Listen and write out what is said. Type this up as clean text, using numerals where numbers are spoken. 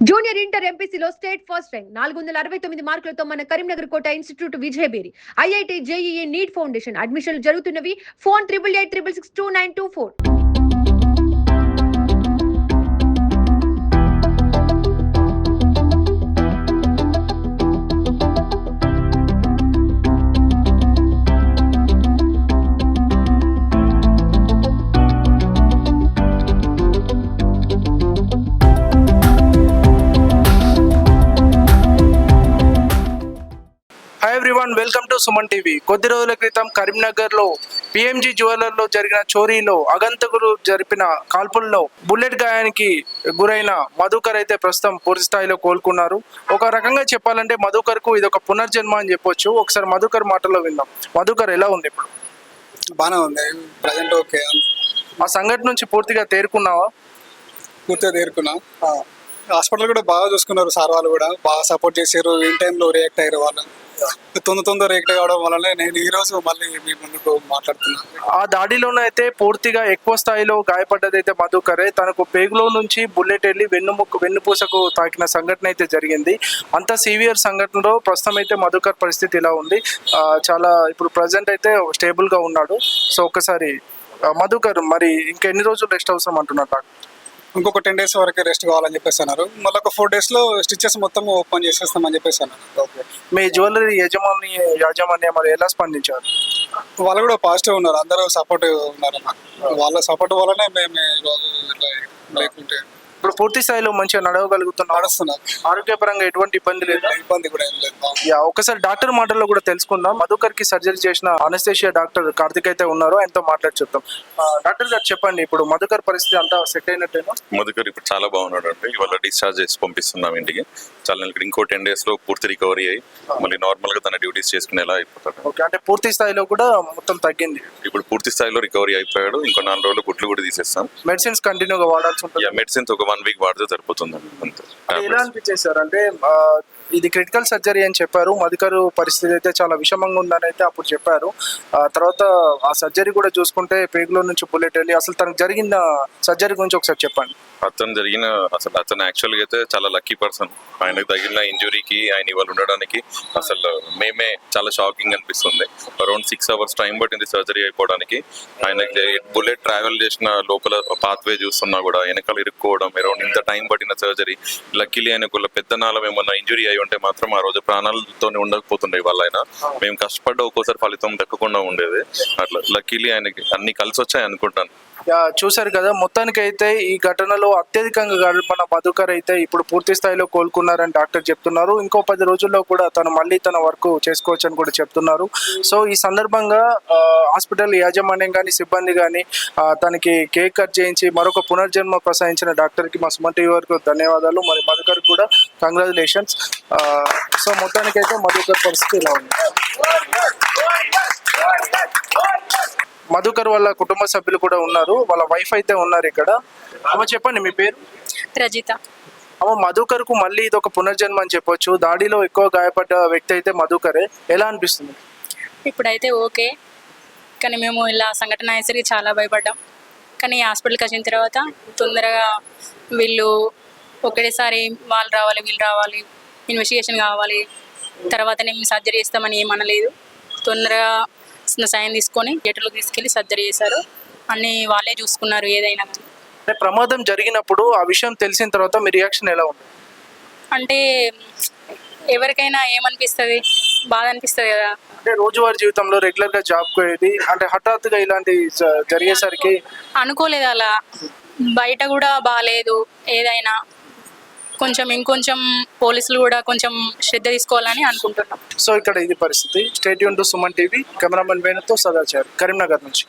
Junior inter ఎంపీసీలో state first rank 469 మార్కులతో మన Karimnagar Kota institute Vijayabheri IIT JEE NEET foundation అడ్మిషన్లు జరుగుతున్నవి. Phone 8886662924. Hi everyone, welcome to Suman TV. కొద్ది రోజుల క్రితం కరీంనగర్లో పిఎంజీ జ్యువెలర్లో జరిగిన చోరీలో అగంతకులు జరిపిన కాల్పుల్లో బుల్లెట్ గాయానికి గురైన మధుకర్ అయితే ప్రస్తుతం పూర్తి స్థాయిలో కోలుకున్నారు. ఒక రకంగా చెప్పాలంటే మధుకర్కు ఇది ఒక పునర్జన్మ అని చెప్పొచ్చు. ఒకసారి మధుకర్ మాటల్లో విందాం. మధుకర్ ఎలా ఉంది ఇప్పుడు? బాగానే ఉంది ప్రజెంట్. ఓకే. ఆ సంఘటన నుంచి పూర్తిగా తేరుకున్నావా? పూర్తిగా తేరుకున్నా. హాస్పిటల్ కూడా బాగా చూసుకున్నారు సార్, వాళ్ళు కూడా బాగా సపోర్ట్ చేశారు. ఇన్ టైంలో రియాక్ట్ అయ్యారు. వాళ్ళు తొందర రియాక్ట్ కావడం వల్లనే నేను ఈ రోజు మళ్ళీ మీ ముందుకు మాట్లాడుతున్నాను. ఆ దాడిలోనైతే పూర్తిగా ఎక్కువ స్థాయిలో గాయపడ్డది అయితే మధుకరే. తనకు పేగులో నుంచి బుల్లెట్ వెళ్ళి వెన్నుపూసకు తాకిన సంఘటన అయితే జరిగింది. అంత సివియర్ సంఘటనలో ప్రస్తుతం అయితే మధుకర్ పరిస్థితి ఇలా ఉంది. చాలా ఇప్పుడు ప్రజెంట్ అయితే స్టేబుల్ గా ఉన్నాడు. సో ఒకసారి మధుకర్ మరి ఇంకెన్ని రోజులు రెస్ట్ అవసరం అంటున్నారు డాక్టర్? ఇంకొక 10 days వరకు రెస్ట్ కావాలని చెప్పేసి అన్నారు. మళ్ళీ ఒక 4 days లో స్టిచెస్ మొత్తం ఓపెన్ చేసేస్తామని చెప్పేసి అన్నారు. ఓకే. మీ జ్యువెలరీ యాజమాన్యం మరి ఎలా స్పందించారు? వాళ్ళు కూడా పాజిటివ్ ఉన్నారు, అందరూ సపోర్ట్ ఉన్నారు. వాళ్ళ సపోర్ట్ వల్లనే మేము ఈరోజు ఇట్లా లేకుంటే ఇప్పుడు పూర్తి స్థాయిలో మంచిగా నడుస్తున్నారు. ఆరోగ్యపరంగా ఎటువంటి ఇబ్బంది లేదు. ఇబ్బంది కూడా ఏం లేదు. ఒకసారి డాక్టర్ మాటల్లో కూడా తెలుసుకుందాం. మధుకర్ కి సర్జరీ చేసిన అనస్థేషియా డాక్టర్ కార్తిక్ అయితే ఉన్నారు, ఆయనతో మాట్లాడి చెప్తాం. డాక్టర్ గారు చెప్పండి, ఇప్పుడు మధుకర్ పరిస్థితి అంతా సెట్ అయినట్టేనా? మధుకర్ ఇప్పుడు చాలా బాగున్నాడు అండి. ఇవాళ డిశ్చార్జ్ చేసి పంపిస్తున్నాం ఇంటికి. చాలా ఇంకో 10 days లో పూర్తి రికవరీ అయ్యి మళ్ళీ నార్మల్ గా తన డ్యూటీస్ చేసుకునేలా అయిపోతాడు. ఓకే, అంటే పూర్తి స్థాయిలో కూడా మొత్తం తగ్గింది. ఇప్పుడు పూర్తి స్థాయిలో రికవరీ అయిపోయాడు. ఇంకో 4 రోజులు గుడ్లు కూడా తీసేస్తాం. మెడిసిన్స్ కంటిన్యూగా వాడాల్సి ఉంటుంది. మెడిసిన్స్ ఒక 1 week వాడితే సరిపోతుంది అంతే. ఎలా అనిపించేది సార్? అంటే ఇది క్రిటికల్ సర్జరీ అని చెప్పారు. మధుకర్ పరిస్థితి అయితే చాలా విషమంగా ఉందని అయితే అప్పుడు చెప్పారు. తర్వాత ఆ సర్జరీ కూడా చూసుకుంటే పేగులో నుంచి బుల్లెట్ వెళ్ళి అసలు తనకు జరిగిన సర్జరీ గురించి ఒకసారి చెప్పండి. అతను యాక్చువల్గా అయితే చాలా లక్కీ పర్సన్. ఆయనకు తగిలిన ఇంజురీకి ఆయన ఇవాళ ఉండడానికి అసలు మేమే చాలా షాకింగ్ అనిపిస్తుంది. అరౌండ్ 6 hours టైం పట్టింది సర్జరీ అయిపోవడానికి. ఆయనకి బుల్లెట్ ట్రావెల్ చేసిన లోపల పాత్వే చూస్తున్నా కూడా వెనకాల ఇరుక్కోవడం, అరౌండ్ ఇంత టైం పట్టిన సర్జరీ. లక్కీలీ ఆయనకు పెద్ద నాళం ఏమన్నా ఇంజురీ అయి ఉంటే మాత్రం ఆ రోజు ప్రాణాలతో ఉండకపోతుండే వాళ్ళ ఆయన. మేము కష్టపడ్డ ఒక్కోసారి ఫలితం దక్కకుండా ఉండేది. అట్లా లక్కీలీ ఆయనకి అన్ని కలిసి వచ్చాయి అనుకుంటాను. చూసారు కదా, మొత్తానికి అయితే ఈ ఘటనలో అత్యధికంగా గడిపిన మధుకర్ అయితే ఇప్పుడు పూర్తి స్థాయిలో కోలుకున్నారని డాక్టర్ చెప్తున్నారు. ఇంకో 10 రోజుల్లో కూడా తను మళ్ళీ తన వర్క్ చేసుకోవచ్చు అని కూడా చెప్తున్నారు. సో ఈ సందర్భంగా హాస్పిటల్ యాజమాన్యం కానీ సిబ్బంది కానీ తనకి కేక్ కట్ చేయించి మరొక పునర్జన్మ ప్రసాదించిన డాక్టర్కి మా సుమన్ టీవీ వరకు ధన్యవాదాలు. మరి మధుకర్ కూడా కంగ్రాచులేషన్స్. సో మొత్తానికి అయితే మధుకర్ పరిస్థితి ఇలా ఉంది. మధుకర్ వాళ్ళ కుటుంబ సభ్యులు కూడా ఉన్నారు, వాళ్ళ వైఫ్ అయితే ఉన్నారు ఇక్కడ. అమ్మ చెప్పండి, మీ పేరు? రజిత. అమ్మ, మధుకర్ కు మళ్ళీ ఇది ఒక పునర్జన్మ అని చెప్పొచ్చు. దాడిలో ఎక్కువ గాయపడ్డ వ్యక్తి అయితే మధుకరే. ఎలా అనిపిస్తుంది? ఇప్పుడైతే ఓకే, కానీ మేము ఇలా సంఘటన అయ్యేసరికి చాలా భయపడ్డాం. కానీ హాస్పిటల్కి వచ్చిన తర్వాత తొందరగా వీళ్ళు ఒకటేసారి వాళ్ళు రావాలి వీళ్ళు రావాలి ఇన్వెస్టిగేషన్ కావాలి తర్వాతనే మేము సర్జరీ చేస్తామని ఏమనలేదు. తొందరగా సాయం తీసుకొని థియేటర్లో తీసుకెళ్ళి సర్జరీ చేశారు. అన్ని వాళ్ళే చూసుకున్నారు ఏదైనా. అంటే ప్రమాదం జరిగినప్పుడు ఆ విషయం తెలిసిన తర్వాత మీ రియాక్షన్ ఎలా ఉంది? అంటే ఎవరికైనా ఏమనిపిస్తుంది, బాధ అనిపిస్తుంది కదా. అంటే రోజువారీ జీవితంలో రెగ్యులర్ గా జాబ్ పోయేది, అంటే హఠాత్తుగా ఇలాంటి జరిగేసరికి అనుకోలేదు. అలా బయట కూడా బాగాలేదు. ఏదైనా ఇంకొంచెం పోలీసులు కూడా కొంచెం శ్రద్ధ తీసుకోవాలని అనుకుంటున్నాం. సో ఇక్కడ ఇది పరిస్థితి. Stay tuned to Suman TV. Cameraman వేణుతో సదాచారి, కరీంనగర్ నుంచి.